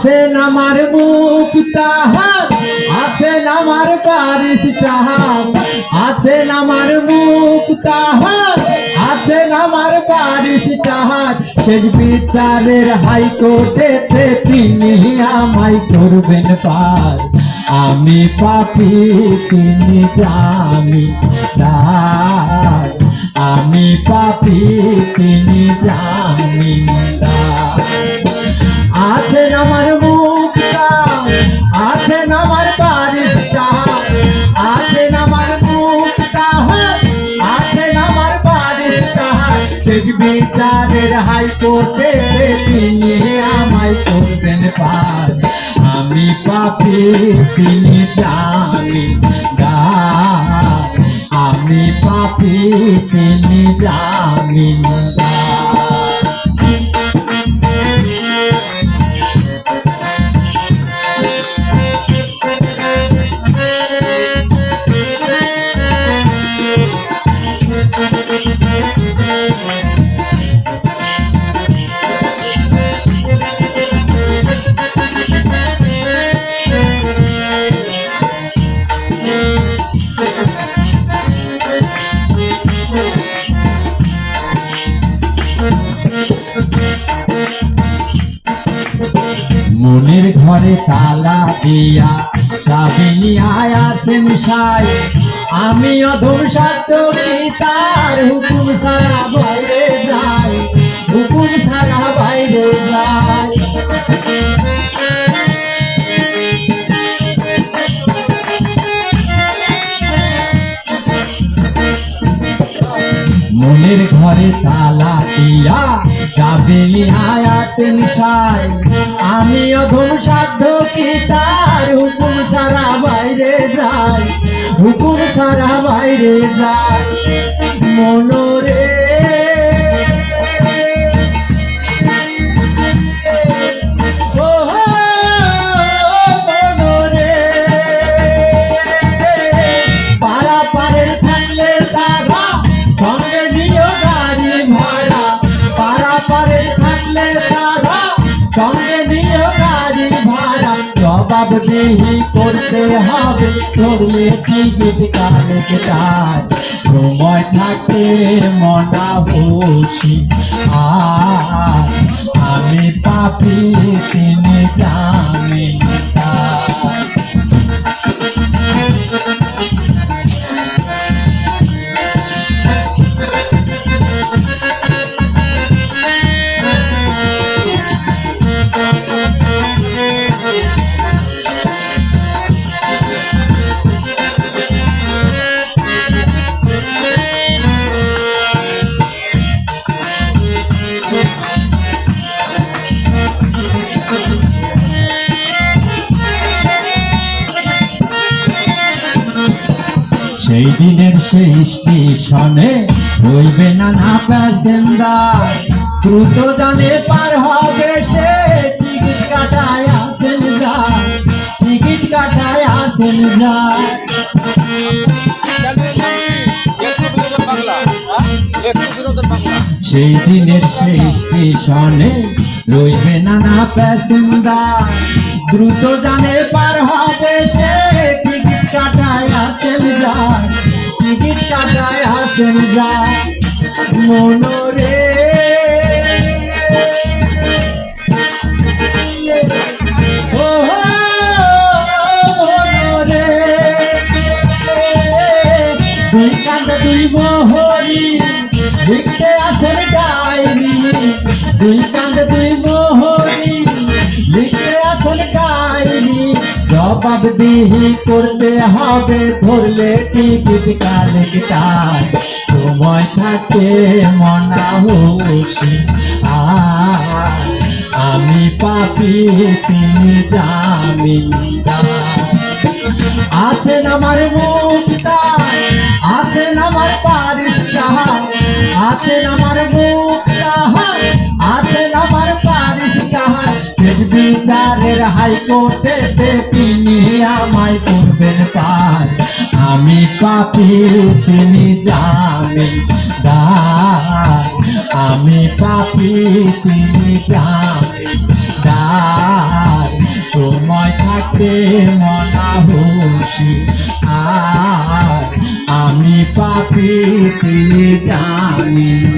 আছেন আমার মুখ তাহার, আছেন আমার বারিশ তাহার, আছেন আমার মুখ তাহার, আছেন আমার বারিশ তাহার। শেষ বিচারের হাইকোর্টেতে তিনি আমায় করবেন পার। আমি পাপী তিনি জামিনদার, আমি পাপী তিনি জামিনদার। আছেন আমার মুখটা, আছেন আমার বারিশটা, আছেন আমার মুখটা, আছেন আমার বারিশটা। শেষ বিচারের হাইকোর্টে তিনি আমায় করবেন পার। আমি পাপী তিনি জামিনদার, আমি পাপী তিনি জামিনদার। মনের ঘরে তালা দিয়া চাবি আয়াছেন সাই। আমি অধম সাধ্য কি তার হুকুম ছাড়া বাইরে যাই, হুকুম ছাড়া বাইরে যাই। মনের ঘরে তালা দিয়া চাবি আয়াছেন সাই। আমি অধম সাধ্য কি তার হুকুম ছাড়া বাইরে যাই, হুকুম ছাড়া বাইরে যাই। মনরে পাড়া পাড়ের থাকলে দাদা সঙ্গে নিও গাড়ি ভাড়া, পাড়া পাড়ের থাকলে দাদা সঙ্গে নিও গাড়ি ভাড়া। জবাবদিহি করতে হবে চললে টিকিট কালেক্টার। সময় থাকে মনা বসি আর আমি পাপী তিনি জামিনদার। সেই দিনের সেই স্টেশনে হইবে না না প্যাসেঞ্জার। দ্রুত জানে পার হবে সে টিকিট কাটায় আসেন যায়, টিকিট কাটায় আসেন যায়। সেই দিনের সেই স্টেশনে রইবে না না প্যাসেঞ্জার। দ্রুত জানে পার হবে সে টিকিট কাটায় আসেন যায়, টিকিট কাটায় আসেন যায়। মনরে ও মনরে দুই কাঁধে দুই মোহরি লিখতে আসেন ডায়েরি, দুই কাঁধে দুই মোহরি লিখতে আসেন ডায়েরি। জবাবদিহি করতে হবে ধরলে টিকিট কালেক্টার। সময় থাকে মনা হোসি আর আমি পাপী তিনি জামিনদার। আছেন আমার মুখটা, আছেন আমার বারিশটা, আছেন আমার মুখটা, আছেন আমার বারিশটা। শেষ বিচারের হাইকোর্টেতে তিনি আমায় করবেন পার। আমি পাপী তিনি জামিনদার, আমি পাপী তিনি জামিনদার। প্রেম না হুঁশি আর আমি পাপি জানি